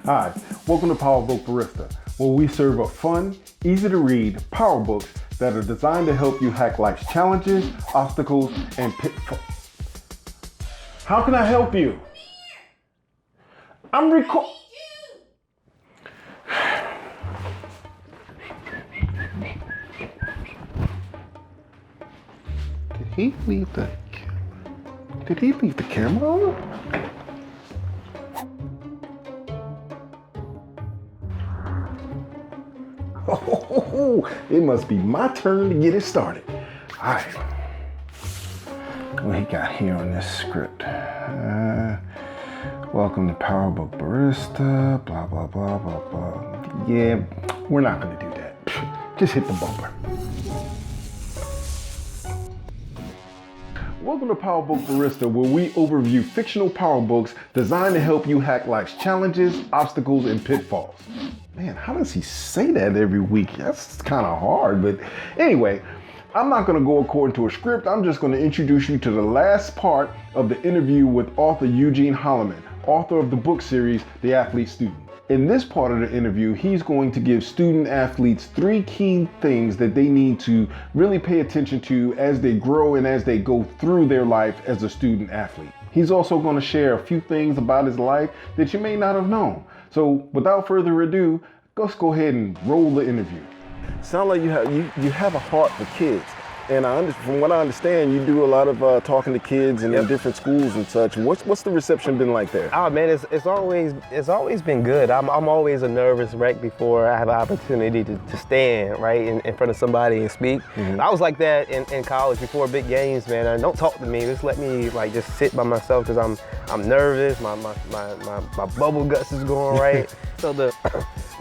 Hi, welcome to Power Book Barista, where we serve up fun, easy to read power books that are designed to help you hack life's challenges, obstacles, and pitfalls. How can I help you? I'm recording. Did he leave the camera on? Oh, it must be my turn to get it started. All right. What he got here on this script? Welcome to Power Book Barista, blah, blah, blah, blah, blah. Yeah, we're not gonna do that. Just hit the bumper. Welcome to Power Book Barista, where we overview fictional power books designed to help you hack life's challenges, obstacles, and pitfalls. Man, how does he say that every week? That's kind of hard, but anyway, I'm not going to go according to a script. I'm just going to introduce you to the last part of the interview with author Eugene Holloman, author of the book series, The Athlete Student. In this part of the interview, he's going to give student athletes 3 key things that they need to really pay attention to as they grow and as they go through their life as a student athlete. He's also going to share a few things about his life that you may not have known. So without further ado, let's go ahead and roll the interview. Sound like you have a heart for kids. And from what I understand, you do a lot of talking to kids and in different schools and such. What's the reception been like there? Oh man, it's always been good. I'm always a nervous wreck before I have an opportunity to stand right in front of somebody and speak. Mm-hmm. I was like that in college before big games, man. Don't talk to me. Just let me just sit by myself because I'm nervous. My bubble guts is going right. So the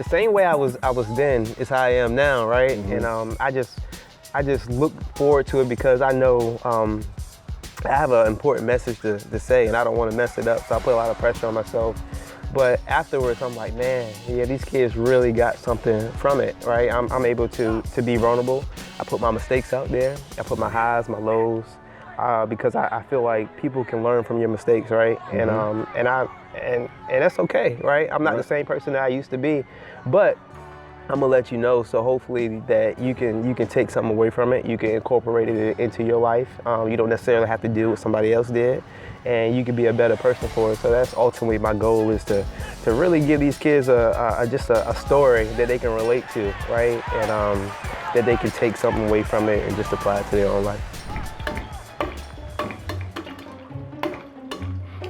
same way I was then is how I am now, right? Mm-hmm. And I just look forward to it because I know I have an important message to say and I don't want to mess it up, so I put a lot of pressure on myself. But afterwards, I'm like, man, yeah, these kids really got something from it, right? I'm able to be vulnerable. I put my mistakes out there. I put my highs, my lows, because I feel like people can learn from your mistakes, right? Mm-hmm. And that's okay, right? I'm not the same person that I used to be, but I'm gonna let you know, so hopefully that you can take something away from it. You can incorporate it into your life. You don't necessarily have to do what somebody else did, and you can be a better person for it. So that's ultimately my goal, is to really give these kids just a story that they can relate to, right? And that they can take something away from it and just apply it to their own life.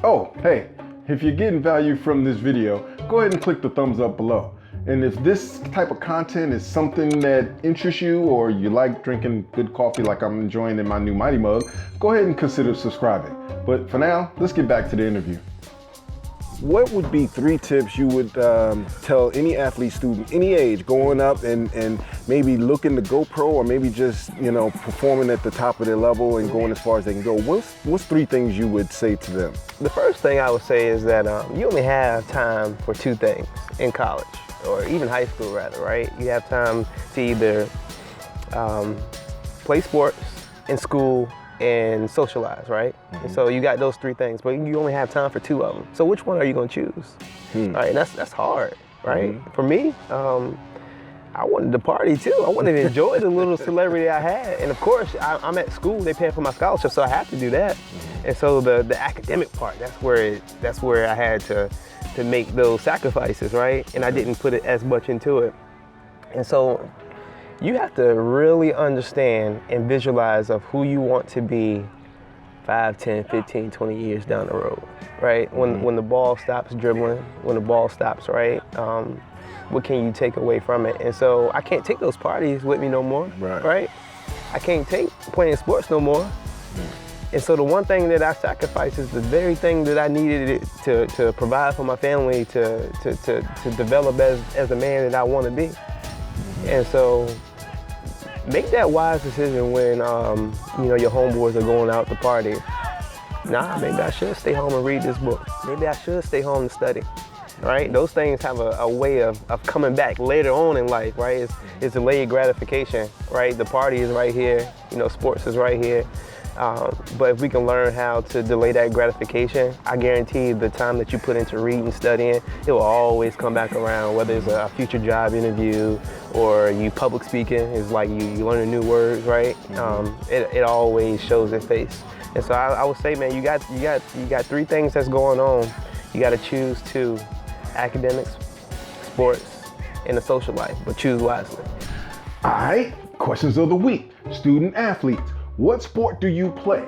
Oh, hey, if you're getting value from this video, go ahead and click the thumbs up below. And if this type of content is something that interests you, or you like drinking good coffee like I'm enjoying in my new Mighty Mug, go ahead and consider subscribing. But for now, let's get back to the interview. What would be 3 tips you would tell any athlete student, any age, going up and maybe looking to go pro, or maybe just, performing at the top of their level and going as far as they can go? What's 3 things you would say to them? The first thing I would say is that you only have time for 2 things in college, or even high school rather, right? You have time to either play sports in school and socialize, right? Mm-hmm. And so you got those 3 things, but you only have time for 2 of them. So which one are you gonna choose? Right, and that's hard, right? Mm-hmm. For me, I wanted to party too. I wanted to enjoy the little celebrity I had. And of course, I'm at school, they paying for my scholarship, so I have to do that. Mm-hmm. And so the academic part, that's where I had to make those sacrifices, right? And I didn't put it as much into it. And so you have to really understand and visualize of who you want to be 5, 10, 15, 20 years down the road, right? When the ball stops dribbling, when the ball stops, right? What can you take away from it? And so I can't take those parties with me no more, right? I can't take playing sports no more. And so the one thing that I sacrificed is the very thing that I needed to provide for my family, to develop as the man that I want to be. And so make that wise decision when your homeboys are going out to party. Nah, maybe I should stay home and read this book. Maybe I should stay home and study. right? Those things have a way of coming back later on in life, right? It's delayed gratification, right? The party is right here, you know, sports is right here. But if we can learn how to delay that gratification, I guarantee the time that you put into reading, studying, it will always come back around, whether it's a future job interview or you public speaking, it's like you learning new words, right? It always shows its face. And so I would say, man, you got 3 things that's going on. You got to choose 2: academics, sports, and the social life, but choose wisely. All right, questions of the week. Student athletes, what sport do you play?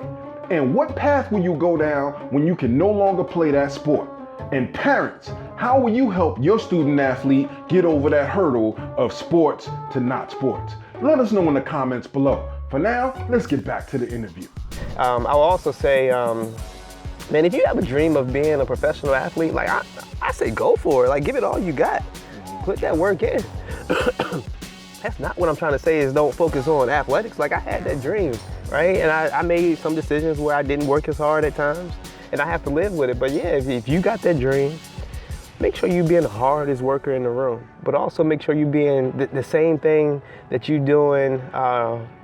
And what path will you go down when you can no longer play that sport? And parents, how will you help your student athlete get over that hurdle of sports to not sports? Let us know in the comments below. For now, let's get back to the interview. I'll also say, man, if you have a dream of being a professional athlete, like I say go for it. Like, give it all you got. Put that work in. That's not what I'm trying to say is don't focus on athletics. Like, I had that dream, right? And I made some decisions where I didn't work as hard at times, and I have to live with it. But yeah, if you got that dream, make sure you being the hardest worker in the room, but also make sure you being the same thing that you doing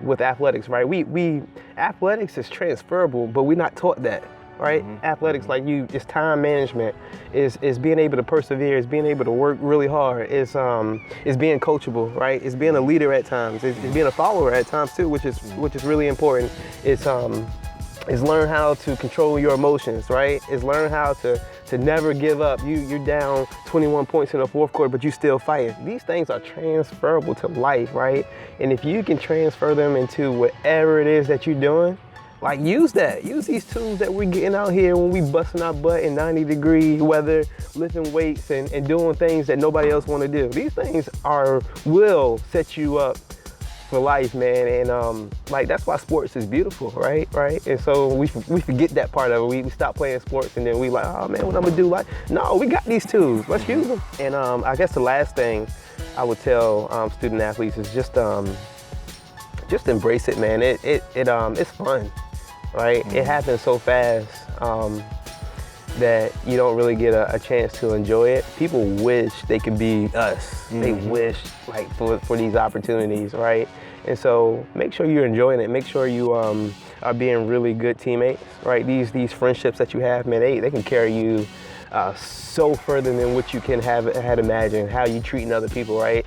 with athletics, right? We athletics is transferable, but we're not taught that, right? Athletics, like it's time management, is being able to persevere, is being able to work really hard, is being coachable, right? It's being a leader at times, it's being a follower at times too, which is really important. It's learn how to control your emotions, right? It's learn how to never give up. You're down 21 points in the 4th quarter, but you still fighting. These things are transferable to life, right? And if you can transfer them into whatever it is that you're doing, like use that. Use these tools that we're getting out here when we busting our butt in 90-degree weather, lifting weights and doing things that nobody else want to do. These things will set you up for life, man, and like that's why sports is beautiful, right? And so we forget that part of it. We stop playing sports, and then we like, oh man, what I'm gonna do? Like, no, we got these tools. Let's use them. And I guess the last thing I would tell student athletes is just embrace it, man. It's fun, right? It happens so fast that you don't really get a chance to enjoy it. People wish they could be us. They wish like for these opportunities, right? And so make sure you're enjoying it. Make sure you are being really good teammates, right? These friendships that you have, man, they can carry you so further than what you had imagined. How you treating other people, right?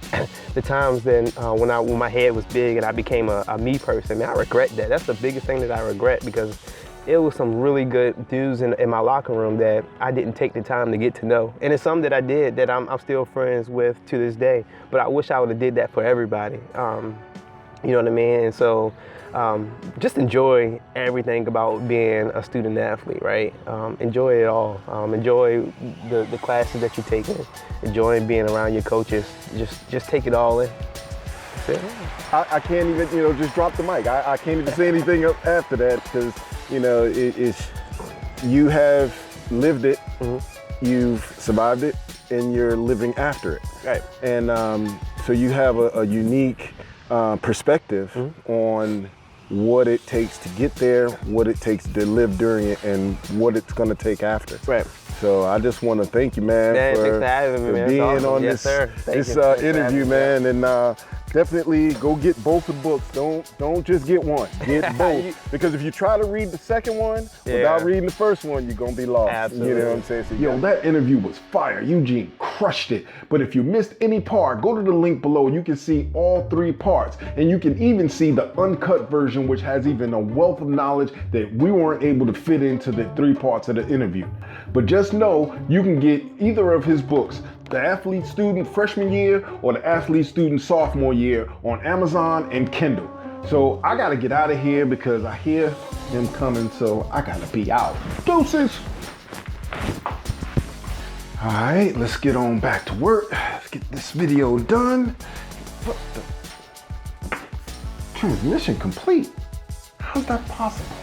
The times then when my head was big and I became a me person, man, I regret that. That's the biggest thing that I regret, because it was some really good dudes in my locker room that I didn't take the time to get to know. And it's some that I did that I'm still friends with to this day. But I wish I would have did that for everybody. You know what I mean? And so just enjoy everything about being a student athlete, right? Enjoy it all. Enjoy the classes that you're taking. Enjoy being around your coaches. Just take it all in. I can't even, just drop the mic. I can't even say anything after that, because, you have lived it, you've survived it, and you're living after it. Right. And so you have a unique perspective on what it takes to get there, what it takes to live during it, and what it's going to take after. Right. So I just want to thank you, man, for being awesome. On this interview, man, and definitely go get both the books. Don't just get one. Get both. Because if you try to read the second one without reading the first one, you're gonna be lost. Absolutely. You know what I'm saying? So, yo, that interview was fire. Eugene crushed it. But if you missed any part, go to the link below. You can see all 3 parts. And you can even see the uncut version, which has even a wealth of knowledge that we weren't able to fit into the 3 parts of the interview. But just know you can get either of his books, the Athlete Student Freshman Year or the Athlete Student Sophomore Year, on Amazon and Kindle. So I gotta get out of here because I hear him coming, so I gotta be out. Deuces! All right, let's get on back to work. Let's get this video done. What the? Transmission complete? How's that possible?